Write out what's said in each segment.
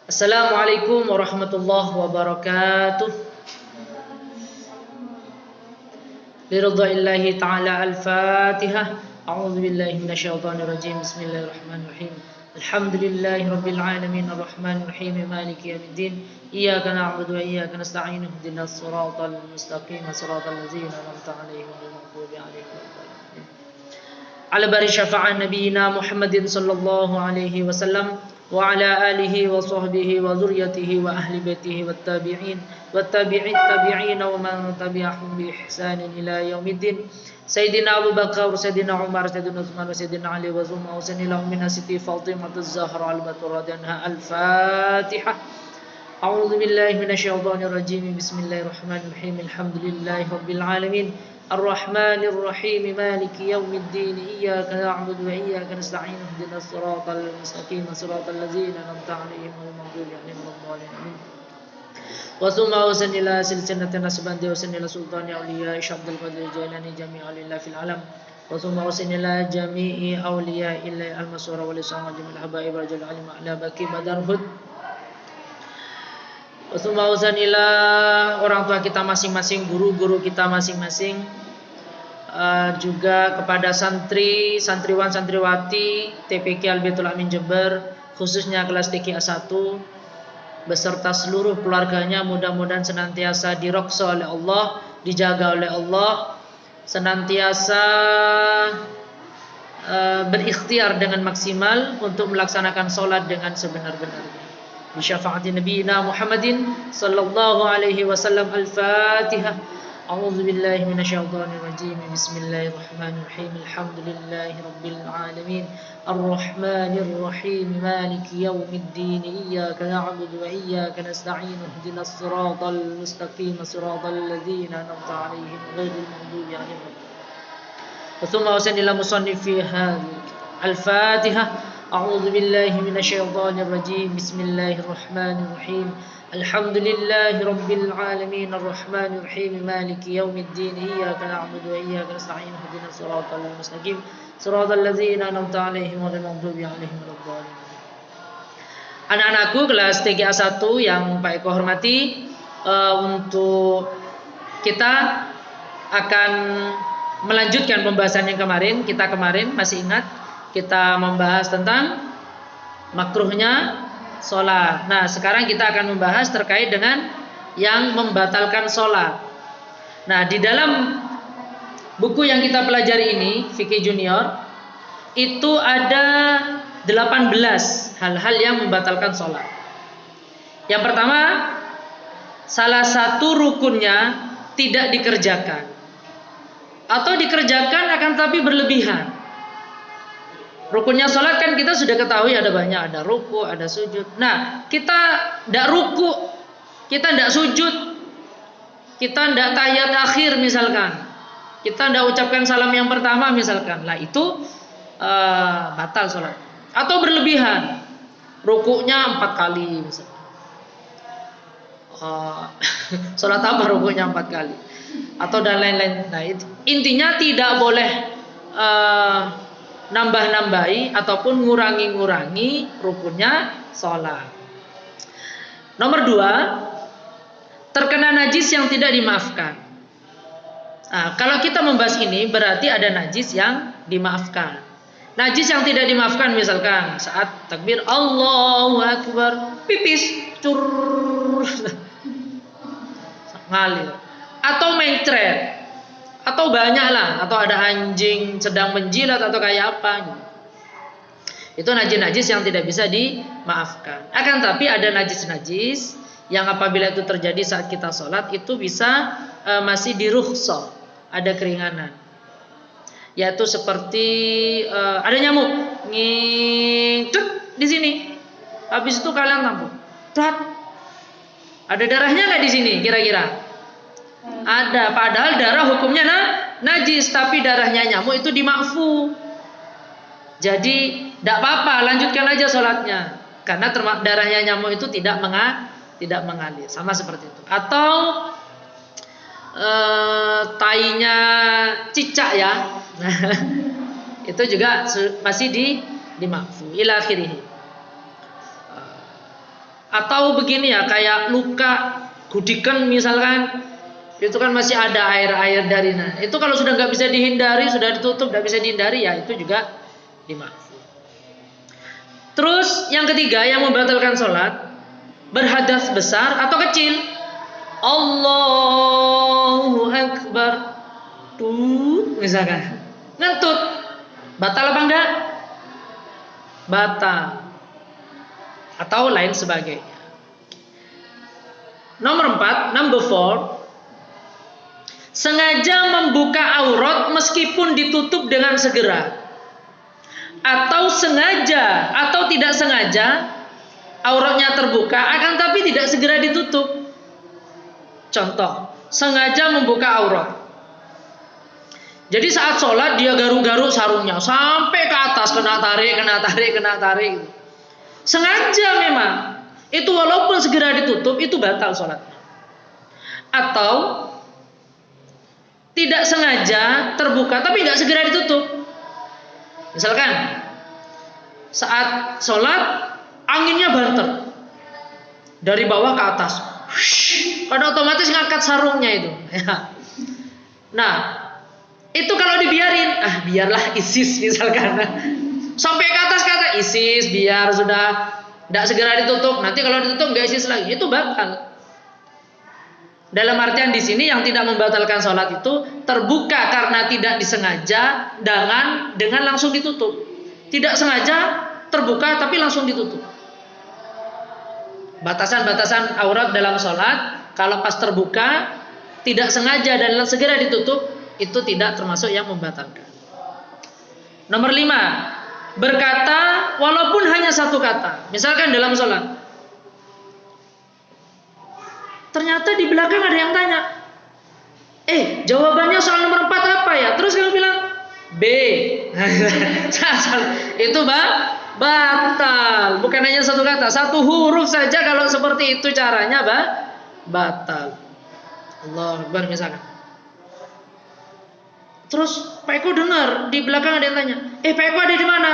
Assalamualaikum warahmatullahi wabarakatuh. Liridha'illahi ta'ala al-Fatihah. A'udzu billahi minasyaitonir rajim. Bismillahirrahmanirrahim. Alhamdulillahi rabbil alamin arrahmanir rahim maliki yaumiddin. Iyyaka na'budu wa iyyaka nasta'in ihdinas siratal mustaqim siratal ladzina an'amta 'alaihim ghairil maghdubi 'alaihim waladdallin. Ala bari syafa'an nabiyina Muhammadin sallallahu alaihi wasallam wa ala alihi wa sahbihi wa zurriyyatihi wa ahli baitihi wat tabi'in wa man tabi'ahum bi ihsanin ila yaumiddin. Sayyidina Abu Bakar, Sayyidina Umar, Sayyidina Utsman, Sayyidina Ali wa Zuma wa sanilahum min Siti Fatimah az-Zahra al-Batur radhiyallahu al-Fatihah. A'udzu billahi minasyaitonir rajim. Bismillahirrahmanirrahim. Alhamdulillahi rabbil alamin. Ar-Rahmanir Rahim Maliki yaumiddin. Iyyaka na'budu wa iyyaka nasta'in ihdinas siratal mustaqim siratal ladzina an'amta 'alaihim ghairil maghdubi 'alaihim waladdallin. Wa thumma wasanila silsilatin nasbandi wasanila sultani awliya Abdul Qadir Jailani jami'a lillahi fil alam. Wa thumma wasanila jami'i awliya illa al-masura wal isama jamil habaib rajul alim ala baki badarhud. Ila orang tua kita masing-masing, guru-guru kita masing-masing, juga kepada santri, santriwan, santriwati TPQ Al-Baitul Amin Jember, khususnya kelas TK A1 beserta seluruh keluarganya, mudah-mudahan senantiasa dirokso oleh Allah, dijaga oleh Allah, senantiasa berikhtiar dengan maksimal untuk melaksanakan sholat dengan sebenar-benarnya. Bisyafaati nabiyina Muhammadin sallallahu alaihi wasallam. Al-Fatihah. A'udzu billahi minasyaitonir rajim. Bismillahirrahmanirrahim. Alhamdulillahi rabbil alamin. Arrahmanir rahim. Maliki yaumiddin. Iyyaka na'budu wa iyyaka nasta'in. Ihdinas siratal mustaqim. Siratal ladzina an'amta 'alaihim ghairil maghdubi 'alaihim. Wa thumma wasanila musannifi hadhihi al-Fatihah. أعوذ بالله من الشيطان الرجيم بسم الله الرحمن الرحيم الحمد لله رب العالمين الرحمن الرحيم مالك يوم الدين إياك نعبد وإياك نستعين اهدنا الصراط المستقيم صراط الذين أنعمت عليهم غير المغضوب عليهم ولا الضالين. Anak-anakku kelas TGA 1 yang Pak Eko hormati, untuk kita akan melanjutkan pembahasan yang kemarin. Kita kemarin masih ingat kita membahas tentang makruhnya sholat. Nah, sekarang kita akan membahas terkait dengan yang membatalkan sholat. Nah, di dalam buku yang kita pelajari ini, Fikih Junior, itu ada 18 hal-hal yang membatalkan sholat. Yang pertama, salah satu rukunnya tidak dikerjakan, atau dikerjakan akan tapi berlebihan. Rukunnya sholat kan kita sudah ketahui ada banyak, ada ruku, ada sujud. Nah, kita tidak ruku, kita tidak sujud, kita tidak tahiyat akhir misalkan, kita tidak ucapkan salam yang pertama misalkan, lah itu batal sholat. Atau berlebihan, rukunya 4 kali misalkan. Sholat apa rukunya 4 kali? Atau dan lain-lain. Nah, itu intinya tidak boleh nambah-nambahi ataupun ngurangi-ngurangi rukunnya sholat. Nomor 2, terkena najis yang tidak dimaafkan. Nah, kalau kita membahas ini berarti ada najis yang dimaafkan. Najis yang tidak dimaafkan misalkan saat takbir Allahu Akbar, pipis, cur, ngalir, atau mencret, atau banyak lah, atau ada anjing sedang menjilat atau kayak apa. Itu najis-najis yang tidak bisa dimaafkan. Akan tapi ada najis-najis yang apabila itu terjadi saat kita sholat itu bisa masih dirukhsah, ada keringanan. Yaitu seperti ada nyamuk ngicuk di sini, habis itu kalian tampung, ada darahnya nggak di sini kira-kira? Ada, padahal darah hukumnya najis, tapi darahnya nyamuk itu dimakfu. Jadi tidak apa-apa, lanjutkan aja sholatnya, karena darahnya nyamuk itu tidak mengalir, sama seperti itu. Atau tainya cicak ya, itu juga masih dimakfu ila akhirih. Atau begini ya, kayak luka gudikan misalkan, itu kan masih ada air-air dari itu kalau sudah nggak bisa dihindari, sudah ditutup nggak bisa dihindari, ya itu juga dimaafkan. Terus yang ketiga yang membatalkan sholat, berhadas besar atau kecil. Allahu Akbar, tuh misalkan ngentut, batal apa enggak? Batal. Atau lain sebagainya. Nomor 4, number 4, sengaja membuka aurat meskipun ditutup dengan segera. Atau sengaja atau tidak sengaja auratnya terbuka akan tapi tidak segera ditutup. Contoh, sengaja membuka aurat. Jadi saat sholat dia garuk-garuk sarungnya sampai ke atas, kena tarik. Sengaja memang. Itu walaupun segera ditutup, itu batal sholatnya. Atau tidak sengaja terbuka, tapi nggak segera ditutup. Misalkan saat sholat anginnya banter dari bawah ke atas, kan otomatis ngangkat sarungnya itu. Nah, itu kalau dibiarin, biarlah ISIS misalkan, sampai ke atas kata ISIS, biar sudah tidak segera ditutup. Nanti kalau ditutup nggak ISIS lagi, itu batal. Dalam artian di sini yang tidak membatalkan sholat itu terbuka karena tidak disengaja dengan langsung ditutup. Tidak sengaja terbuka tapi langsung ditutup. Batasan-batasan aurat dalam sholat kalau pas terbuka tidak sengaja dan segera ditutup itu tidak termasuk yang membatalkan. Nomor 5, berkata walaupun hanya satu kata. Misalkan dalam sholat, ternyata di belakang ada yang tanya, jawabannya soal nomor 4 apa ya? Terus kamu bilang B. Itu batal. Bukan hanya satu kata, satu huruf saja kalau seperti itu caranya batal. Allah Akbar misalkan. Terus Pak Eko dengar di belakang ada yang tanya, Pak Eko ada di mana?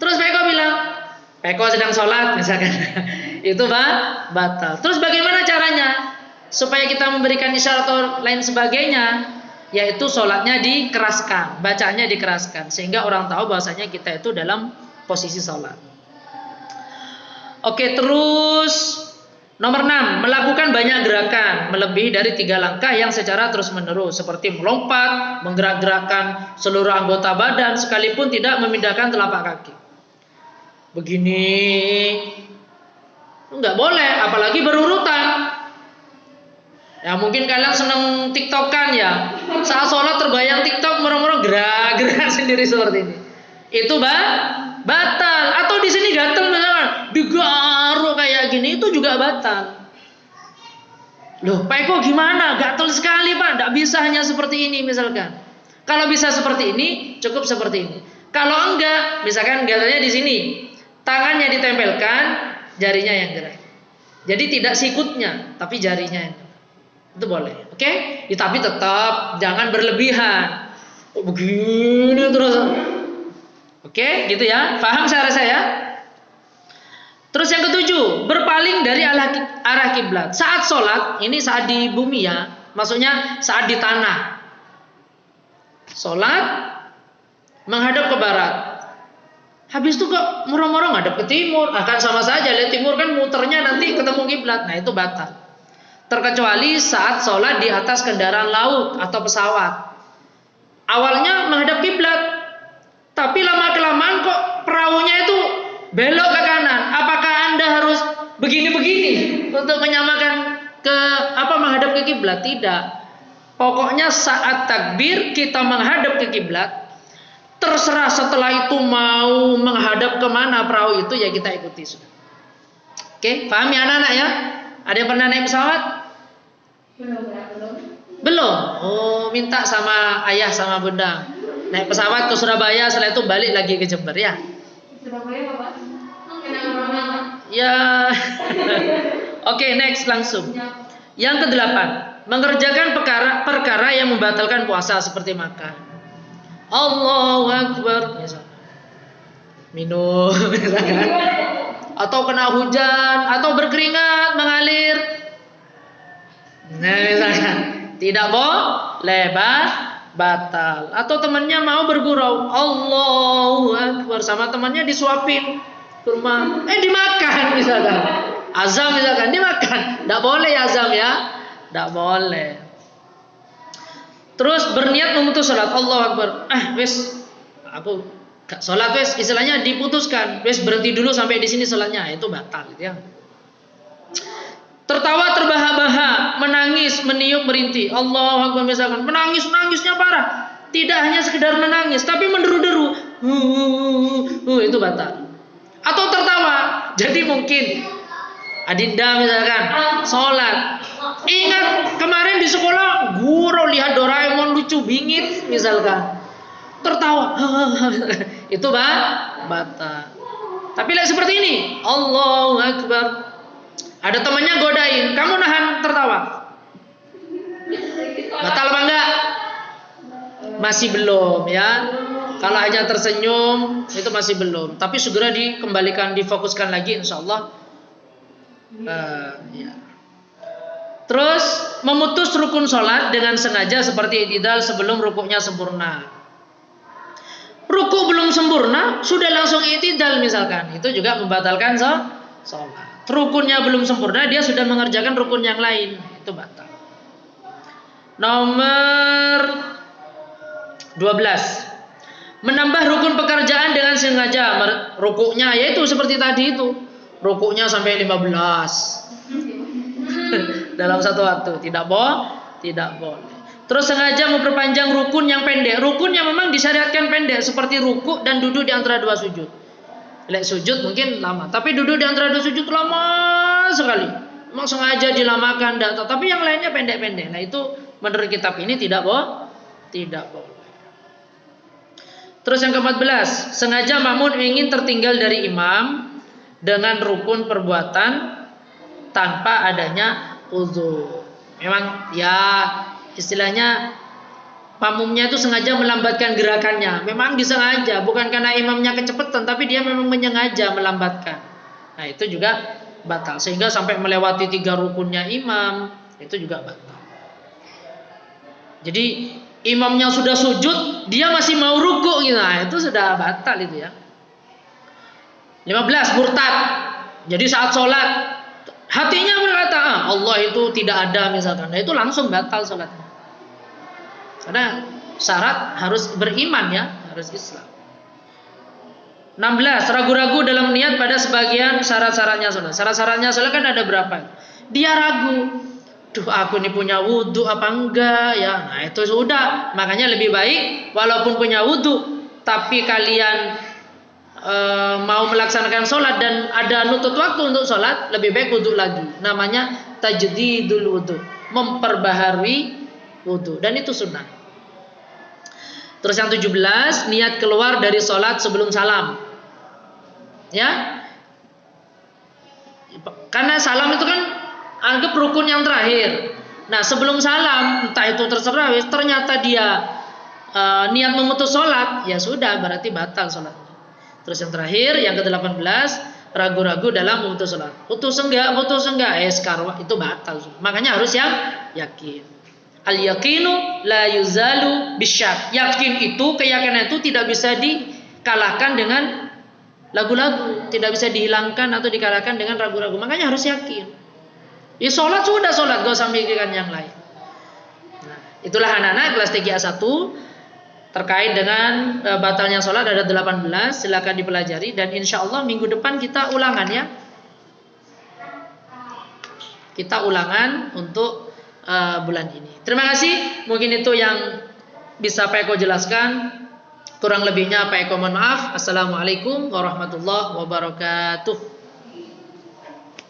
Terus Pak Eko bilang, Pak Eko sedang sholat misalkan. Itu batal. Terus bagaimana caranya supaya kita memberikan isyarat atau lain sebagainya? Yaitu sholatnya dikeraskan, bacaannya dikeraskan, sehingga orang tahu bahwasanya kita itu dalam posisi sholat. Oke, terus nomor 6, melakukan banyak gerakan melebihi dari 3 langkah yang secara terus menerus, seperti melompat, menggerak-gerakkan seluruh anggota badan sekalipun tidak memindahkan telapak kaki. Begini nggak boleh, apalagi berurutan. Ya mungkin kalian seneng tiktokan ya, saat sholat terbayang tiktok, murung-murung gerak-gerak sendiri seperti ini. Itu batal. Atau di sini gatel misalkan, digaruk kayak gini, itu juga batal. Loh, Pak Eko gimana? Gatel sekali Pak, nggak bisa hanya seperti ini misalkan. Kalau bisa seperti ini, cukup seperti ini. Kalau enggak, misalkan gatelnya di sini, tangannya ditempelkan, jarinya yang gerak. Jadi tidak sikutnya, tapi jarinya yang gerak. Itu boleh, oke? Ya, tapi tetap jangan berlebihan. Begini terus. Oke, gitu ya. Paham saya rasa ya? Terus yang ke-7, berpaling dari arah kiblat. Saat sholat, ini saat di bumi ya, maksudnya saat di tanah. Sholat menghadap ke barat. Habis itu kok murung-murung ngadep ke timur, akan sama saja. Lihat timur kan muternya nanti ketemu kiblat. Nah itu batal. Terkecuali saat sholat di atas kendaraan laut atau pesawat. Awalnya menghadap kiblat, tapi lama-kelamaan kok perahunya itu belok ke kanan. Apakah Anda harus begini-begini untuk menyamakan menghadap ke kiblat? Tidak. Pokoknya saat takbir kita menghadap ke kiblat. Terserah setelah itu mau menghadap kemana perahu itu, ya kita ikuti sudah. Oke, paham ya anak-anak ya? Ada yang pernah naik pesawat? Belum. Oh, minta sama ayah sama bunda naik pesawat ke Surabaya, setelah itu balik lagi ke Jember ya. Surabaya apa? Ya. Oke, next langsung. Yang ke-8, mengerjakan perkara yang membatalkan puasa seperti makan. Allahu Akbar. Minum. atau kena hujan, atau berkeringat mengalir. Nah, misalkan tidak boleh batal. Atau temannya mau bergurau, Allahu Akbar, sama temannya disuapin kurma, dimakan misalkan. Azam misalkan dimakan, tidak boleh ya azam ya, tidak boleh. Terus berniat memutus salat, Allahu Akbar, wes aku gak salat wes, istilahnya diputuskan, wes berhenti dulu sampai di sini salatnya, itu batal gitu ya. Tertawa terbahak-bahak, menangis, meniup, merintih, Allahu Akbar misalkan, menangisnya parah, tidak hanya sekedar menangis, tapi menderu-deru, itu batal. Atau tertawa, jadi mungkin adinda misalkan sholat, ingat kemarin di sekolah guru lihat Doraemon lucu bingit misalkan, tertawa, itu batal. Tapi lihat seperti ini, Allahu Akbar, ada temannya godain, kamu nahan tertawa, batal apa enggak? Masih belum ya. Kalau hanya tersenyum itu masih belum, tapi segera dikembalikan, difokuskan lagi insyaallah. Ya. Terus memutus rukun sholat dengan sengaja seperti i'tidal sebelum rukuknya sempurna. Rukuk belum sempurna sudah langsung i'tidal misalkan, itu juga membatalkan sholat. Rukunnya belum sempurna, dia sudah mengerjakan rukun yang lain, itu batal. Nomor 12. Menambah rukun pekerjaan dengan sengaja rukuknya, yaitu seperti tadi itu. Rukuknya sampai 15 dalam satu waktu, tidak boleh. Terus sengaja memperpanjang rukun yang pendek. Rukun yang memang disyariatkan pendek, seperti rukuk dan duduk di antara dua sujud. Lek sujud mungkin lama, tapi duduk di antara dua sujud lama sekali. Memang sengaja dilamakan, tapi yang lainnya pendek-pendek. Nah itu menurut kitab ini tidak boleh. Terus yang ke-14, sengaja makmum ingin tertinggal dari imam dengan rukun perbuatan tanpa adanya uzur. Memang ya istilahnya makmumnya itu sengaja melambatkan gerakannya. Memang disengaja, bukan karena imamnya kecepatan, tapi dia memang menyengaja melambatkan. Nah itu juga batal, sehingga sampai melewati 3 rukunnya imam, itu juga batal. Jadi imamnya sudah sujud, dia masih mau rukuk gitu. Nah, itu sudah batal itu ya. 15, murtad. Jadi saat sholat hatinya berkata, Allah itu tidak ada misalkan. Nah, itu langsung batal sholatnya. Karena syarat harus beriman ya, harus Islam. 16, ragu-ragu dalam niat pada sebagian syarat-syaratnya sholat. Syarat-syaratnya sholat kan ada berapa? Dia ragu. Duh, aku ini punya wudhu apa enggak ya? Nah itu sudah, makanya lebih baik walaupun punya wudhu, tapi kalian mau melaksanakan sholat dan ada nutut waktu untuk sholat, lebih baik wudhu lagi. Namanya tajdidul wudhu, memperbaharui wudhu, dan itu sunnah. Terus yang 17, niat keluar dari sholat sebelum salam. Ya, karena salam itu kan anggap rukun yang terakhir. Nah sebelum salam, entah itu terserah, ternyata dia niat memutus sholat, ya sudah berarti batal sholatnya. Terus yang terakhir, yang ke-18, ragu-ragu dalam memutus sholat. Putus enggak, sekarang itu batal. Makanya harus yang yakin. Al yakinu la yuzalu bisyak. Yakin itu, keyakinan itu tidak bisa dikalahkan dengan lagu-lagu, tidak bisa dihilangkan atau dikalahkan dengan ragu-ragu. Makanya harus yakin. Ya sholat sudah sholat, gak usah mikirkan yang lain. Nah, itulah anak-anak kelas TGA 1 terkait dengan batalnya sholat ada 18. Silakan dipelajari dan insya Allah minggu depan kita ulangan ya. Kita ulangan untuk bulan ini. Terima kasih. Mungkin itu yang bisa Pak Eko jelaskan. Kurang lebihnya Pak Eko mohon maaf. Assalamualaikum warahmatullahi wabarakatuh.